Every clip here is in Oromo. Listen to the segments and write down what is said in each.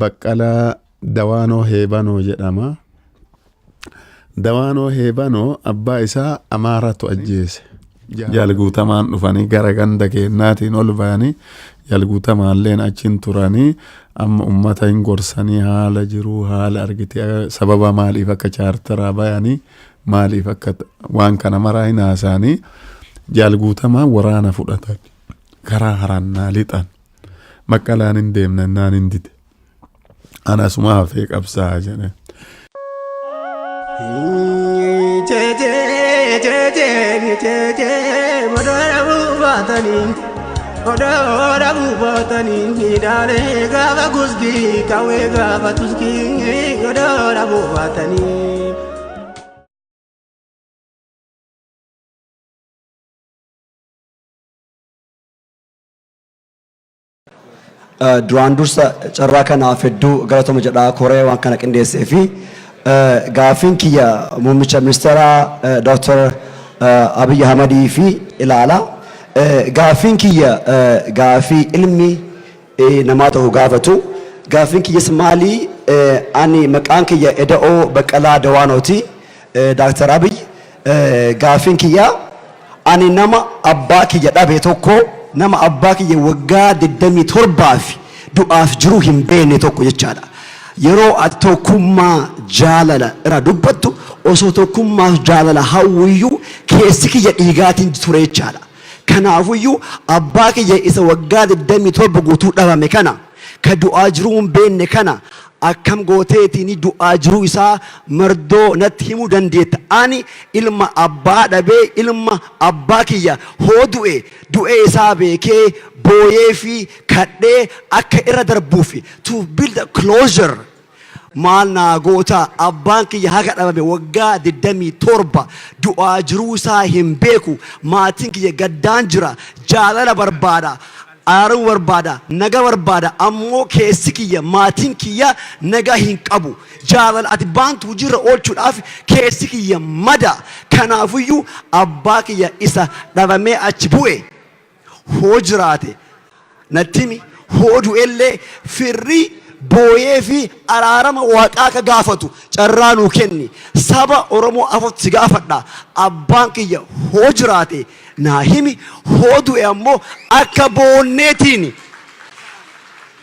Baqqalaa Dawaanoo Heebanoo jedhama. Dawaanoo Heebanoo abbaa isaa Amaaratu ajjeese. Jalguutamaan dhufanii gara ganda keennaatiin ol ba'anii jalguutamaalleen achiin turanii amma ummata hin gorsanii haala jiruu haala argitee sababa maaliif akka chaartaraa bayanii maaliif akka waan kana maraa hin haasaanii jalguutamaan waraana fudhatan karaa harannaa lixan Baqqalaan hin deemnannaan hin dide anasuma hafee qabsaa jedhe. Duraan dursa carraa kanaaf hedduu galatoomaa jedhaa koree waan kana qindeessee fi gaaffiin kiyya muummicha ministeeraa Dr. Abiy Ahmedii fi ilaala. Gaaffiin kiyya gaaffii ilmi namaa ta'u gaafatu. Gaaffiin kiyyas maali? Ani maqaan kiyya Eda'oo Baqqalaa Dawaanooti. Dr. Abiy gaaffiin kiyya ani nama abbaa kiyya dhabe tokko nama abbaa kiyya waggaa 27 fi du'aaf jiru hin beekne tokko jechaadha. Yeroo ati tokkummaa jaalala irraa dubbattu osoo tokkummaa jaalala hawwiyyuu keessi kiyya dhiigaatiin ture jechaadha. Kanaafuyyuu abbaa kiyya isa waggaa 27 guutuu dhabame kana ka du'aa jiruu hin beekne kana akkam gooteetiin du'aa jiruu isaa mardoo natti himuu dandeetta. Ani ilma abbaa dhabee ilma abbaa kiyya hoo du'ee isaa beekee booyee fi kadhee akka irra darbuuf to build a closure maal naa goota abbaan kiyya haga dhabame waggaa 27 du'aa jiruu isaa hin beeku maatiin kiyya gaddaan jira jaalala barbaada. Aaruu barbaada naga barbaada ammoo keessi kiyya maatiin kiyya naga hin qabu jaalala ati baantu jirra oolchuudhaaf keessi kiyya mada. Kanaafuyyuu abbaa kiyya isa dhabamee achi bu'e hoo jiraate nattimi hoo du'ellee firrii booyee fi araarama waaqaa ka gaafatu carraa nuu kenni. Saba Oromoo afatti si gaafadha abbaan kiyya hoo jiraate naa himi hoo du'e ammoo akka boonneetiin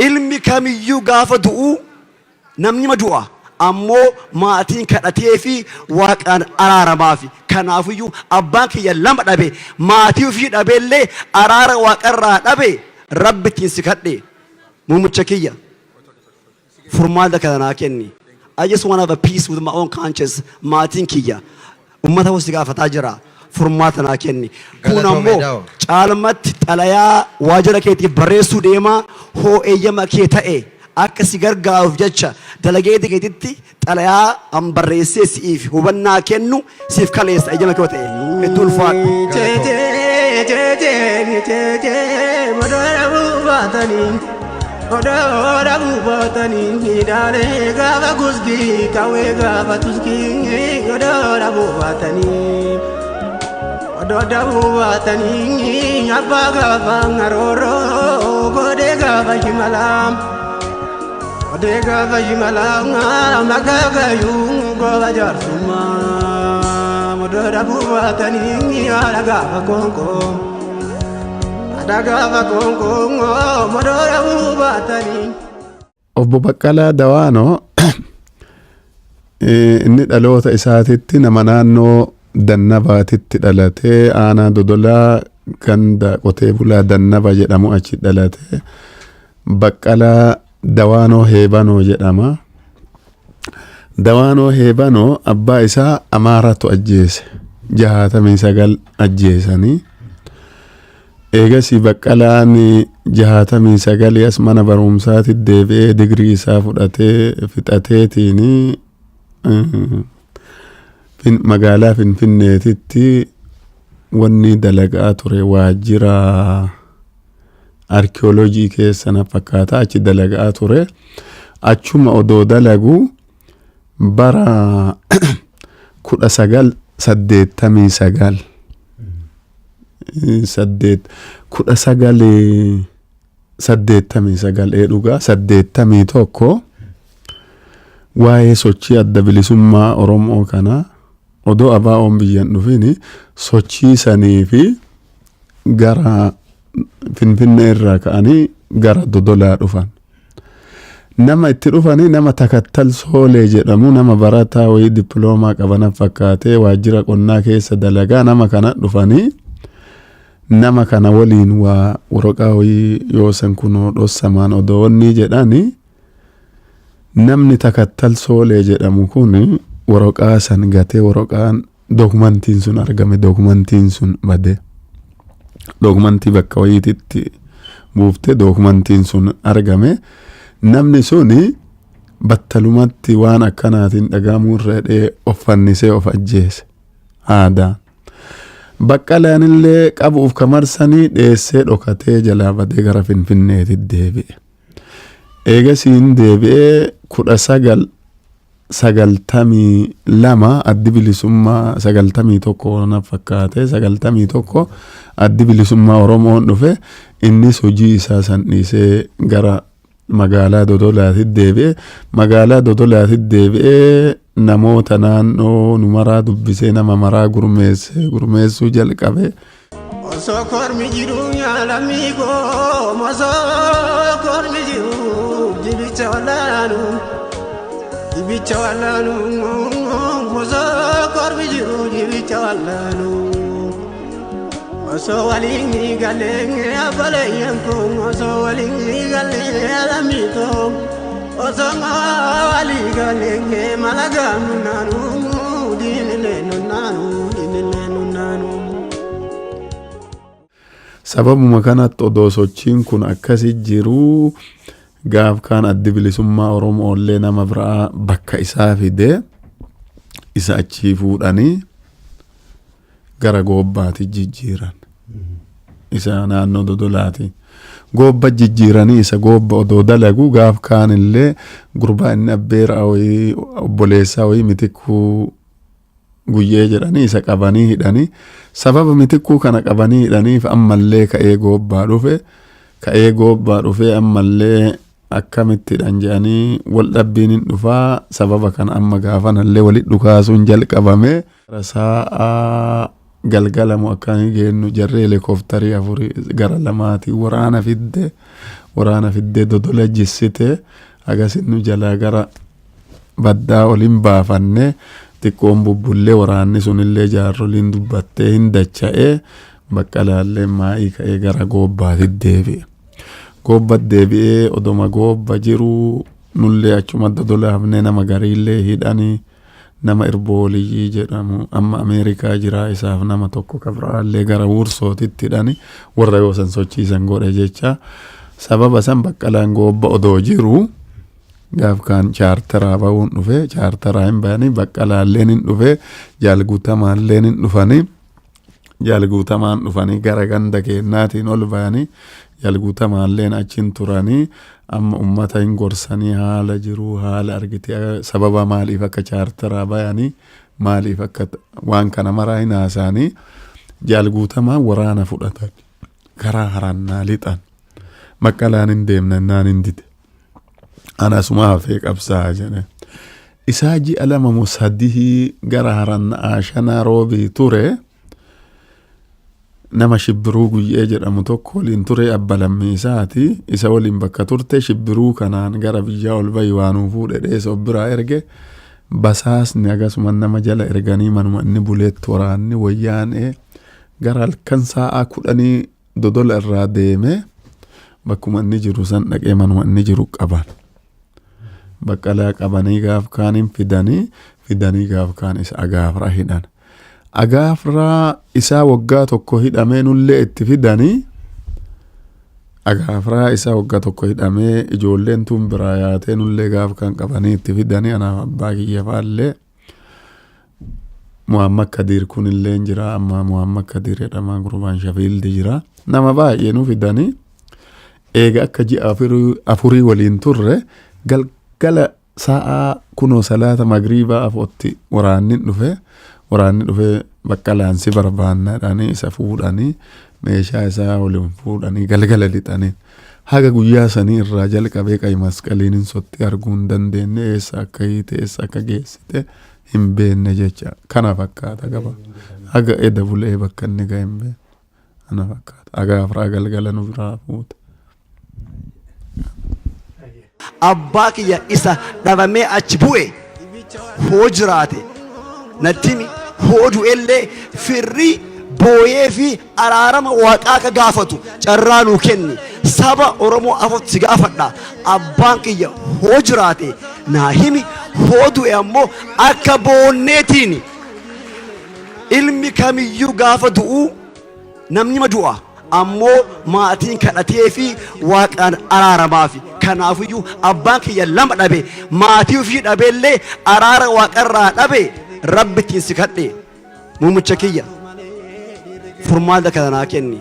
ilmi kamiyyuu gaafa du'u namni ma du'a ammoo maatiin kadhatee fi waaqaan araaramaafi. Kanaafuyyuu abbaan kiyya lama dhabe maatii ofii dhabeellee araara waaqarraa dhabe rabbittiin si kadhe muummicha kiyya furmaata kana naa kenni. I just want to have a peace with my own conscience. Maatiin kiyya ummata wasi gaafataa jira furmaata naa kenni. Kun ammoo caalmatti xalayaa waajjira keetiif barreessuu deemaa hoo eeyyama kee ta'e akka si gargaaruuf jecha dalageeti keetitti xalayaa an barreessee siif hubannaa kennu siif kaleessa eeyyama kee ta'e hedduu ulfaadhu. Oda bubatani hidale gava gusgi kawe gava tuski oda bubatani abba gava ngaroro gode gava himalam magaga yu gova jarsuma oda bubatani ala gava konko. Obbo Baqqalaa Dawaanoo inni dhaloota isaatitti nama naannoo Dannabaatitti dhalatee aanaa Dodolaa ganda qotee bulaa Dannaba jedhamu achi dhalatee Baqqalaa Dawaanoo Heebanoo jedhama. Dawaanoo Heebanoo abbaa isaa Amaaratu ajjeese 69 ajjeesanii. Eegasi Baqqalaan 69 as mana barumsaatti deebi'ee digrii isaa fudhatee fixateetiin magaalaa Finfinneetitti wanni dalagaa ture waajjira arkeoloojii keessa na fakkaata achi dalagaa ture. Achuma odoo dalagu bara 19 saddeettamii sagal kudha sagalee saddeettamii sagal dhugaa saddeettamii tokko waa'ee sochii adda bilisummaa Oromoo kana odoo ABO'n biyyan dhufini sochii sanii fi gara Finfinnee irraa ka'anii gara Dodolaa dhufan. Nama itti dhufanii nama Takattal Soolee jedhamu nama barataa wayii dippiloomaa qaban fakkaatee waajjira qonnaa keessa dalagaa nama kana dhufanii nama kana waliin waa waraqaa wayii yoosan kunoo dhossamaan odoonni jedhani namni Takattal Soolee jedhamu kun waraqaa san gatee waraqaan dokumentiin sun argame dokumentiin sun bade dokumentii bakka wayiititti buufte dokumentiin sun argame namni suni battalumatti waan akkanaatiin dhagaamuu irra offannisee of ajjeese aadaan. Baqqalaan illee qabuuf kamarsanii dheessee dhokatee jalaa badee gara Finfinneetti deebi'e. Eegasiin deebi'ee 1992 addi bilisummaa 91 na fakkaate 91 addi bilisummaa Oromoon dhufe innis hojii isaa san dhiisee gara magaalaa Dodolaatti deebi'e. Magaalaa Dodolaatti deebi'ee namoota naannoo numaraa dubbisee nama maraa gurmeessuu jalqabe. Osoo kormi jiru nyaalamii koo osoo kormi jiru dibicha wallaanu osoo kormi jiru dibicha wallaanu osoo waliin galee abbaleeyyan koo osoo waliin galee alamii koo osoo walii galee malagaanu naanu diinilee nunnaanu. Sababuma kanatti odoo sochiin kun akkasi jiru gaaf kaan addi bilisummaa Oromoo illee nama biraa bakka isaa fide isa achii fuudhanii gara Goobbaatti jijjiiran. Isa naannoo Dodolaati. Goobba jijjiiranii isa Goobba odoo dalagu gaaf kaan illee gurbaa inni abbeera wayii obboleessaa wayii Mitikkuu Guyyee jedhanii isa qabanii hidhanii sababa Mitikkuu kana qabanii hidhaniif ammallee ka'ee Goobbaa dhufe ammallee akkamittidhaan jedhanii wal dhabbiin hin dhufaa sababa kana amma gaafanallee walit dhukaasuun jalqabame. Sa'a galgalamu akkanii geennu jarree helikoptarii 4 gara 2 waraana fiddee Dodola jissite agasinnu jalaa gara baddaa oliin baafanne. Xiqqoon bubbullee waraanni sunillee jaarroliin dubbattee hin dacha'ee Baqqalaallee maa'ii ka'ee gara Goobbaatti deebi'e. Goobbaatti deebi'ee odoma Goobba jiru nullee achuma Dodolaafne nama gariillee hidhanii nama Irbooliyyii jedhamu amma Ameerikaa jira isaaf nama tokko kabiraallee gara Wursootitti hidhanii warra yoosan sochiisan godhe jecha sababa san Baqqalaan Goobba odoo jiru. Gaaf kaan chaartaraa ba'uun dhufe chaartaraa hin bayanii Baqqalaalleen hin dhufe jaalguutamaalleen hin dhufanii gara ganda keennaatiin ol bayanii jaalguutamaalleen achiin turanii amma ummata hin gorsanii haala jiru haala argitee sababa maaliif akka chaartaraa bayanii maaliif akka waan kana maraa hin haasaanii jaalguutamaan waraana fudhatan karaa harannaa lixan Baqqalaan hin deemnannaan hin dide. Anasuma hafee qabsaa jedhe. Isaa ji'a 2 gara harannaa shanaa roobii ture nama Shibbiruu Guyyee jedhamu tokko waliin ture abba lammiisaati. Isa waliin bakka turte Shibbiruu kanaan gara biyyaa ol bayi waanuu fuudhe dheessa biraa erge basaasni akkasuma nama jala erganii manuma inni buleetti waraanni wayyaanee gara halkan sa'a 10 Dodola irraa deeme bakkuma inni jiru san dhaqee manuma inni jiru qaban. Baqqalaa qabanii gaaf kaan fidanii gaaf kaan isa Agaafraa hidhan. Agaafraa isaa waggaa tokko hidhamee nullee itti fidanii Agaafraa isaa waggaa tokko hidhamee ijoolleen tun biraa yaatee nullee gaaf kaan qabanii itti fidanii anaaf abbaa kiyya faallee Muhammad Kadir kunillee jira amma Muhammad Kadir jedhama gurbaan Shafiildi jira nama baay'ee nu fidanii eega akka ji'a 4 waliin turre galgala sa'a kunoo salaata magriibaa afootti waraannin dhufe waraanni dhufee Baqqalaan si barbaanna jedhanii isa fuudhanii meeshaa isaa waliin fuudhanii galgala lixanii haga guyyaa sanii irraa jalqabee qayi masqaliin hin sotti arguu hin dandeenye eessa akka hiite eessa akka geessite hin beekne jecha kana fakkaata qaba haga eda bulee bakka inni ga'e hin beekne kana fakkaata haga afraa galgala nu biraa fuute. Abbaa kiyya isa dhabamee achi bu'e hoo jiraate nattimi hoo du'ellee firrii booyee fi araarama waaqaa akka gaafatu carraa nuu kenni saba Oromoo afatti gaafadha abbaan kiyya hoo jiraate naa himi hoo du'e ammoo akka boonneetiin ilmi kamiyyuu gaafa du'u namni ma du'a ammoo maatiin kadhatee fi waaqaan araaramaafi kanaafiyyuu abbaan kiyya lama dhabe maatii ofii dhabeellee araara waaqarraa dhabe rabbittiin si kadhe muummicha kiyya furmaata kana naa kenni.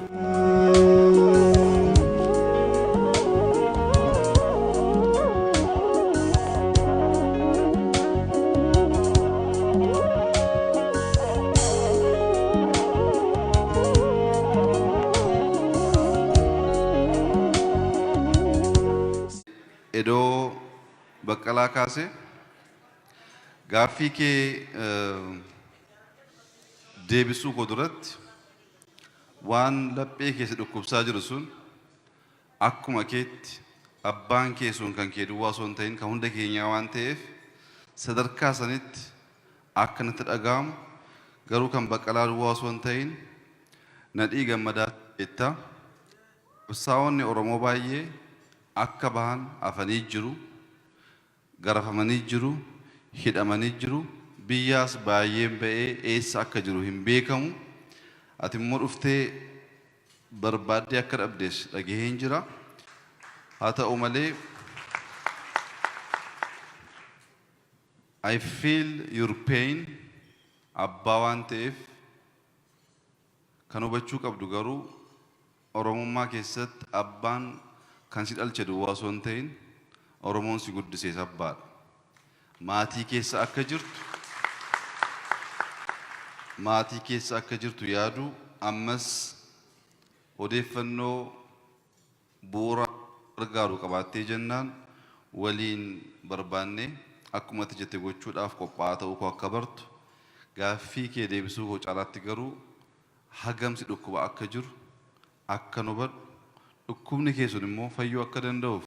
Edoo Baqqalaa kaase gaaffii kee deebisuu koo duratti waan laphee keessa dhukkubsaa jiru sun akkuma keetti abbaan kee sun kan kee duwwaa osoo hin ta'in kan hunda keenyaa waan ta'eef sadarkaa sanitti akka natti dhaga'amu garuu kan Baqqalaa duwwaa osoo hin ta'in nadhii gammadaa jettaa qabsaa'onni Oromoo baay'ee akka bahan afanii jiru garafamanii jiru hidhamanii jiru biyyaas baay'een ba'ee eessa akka jiru hin beekamu ati immoo dhuftee barbaaddee akka dhabdees dhagaheen jira haa ta'u malee I feel your pain abbaa waan ta'eef kan hubachuu qabdu garuu Oromummaa keessatti abbaan kan si dhalche duwwaa osoo hin ta'in Oromoon si guddisee abbaadha. Maatii keessa akka jirtu yaadu ammas odeeffannoo bu'uura gargaaru qabaattee jennaan waliin barbaanne akkuma ati jette gochuudhaaf qophaa'aa ta'uu koo akka bartu gaaffii kee deebisuu koo caalaatti garuu hagamsi dhukkuba akka jiru akka nu badhu dhukkubni kee sun immoo fayyuu akka danda'uuf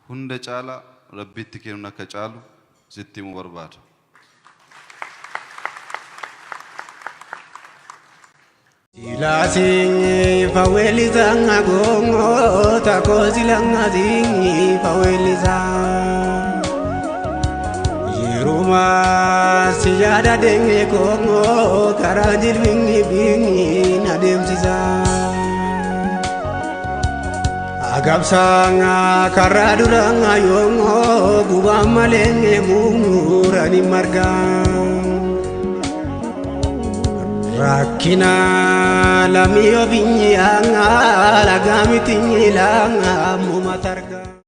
hunda caala rabbitti kennuun akka caalu sitti himuu barbaada. Ilasingi fawelizanga gongo takozilanga zingi fawelizanga Yeruma siyada denge kongo karajil bingi bingi nademsiza Agabsanga karaduranga yongo gubamalenge murani marga Rakina lamiyo binyanga lagami tinyilanga mumatarga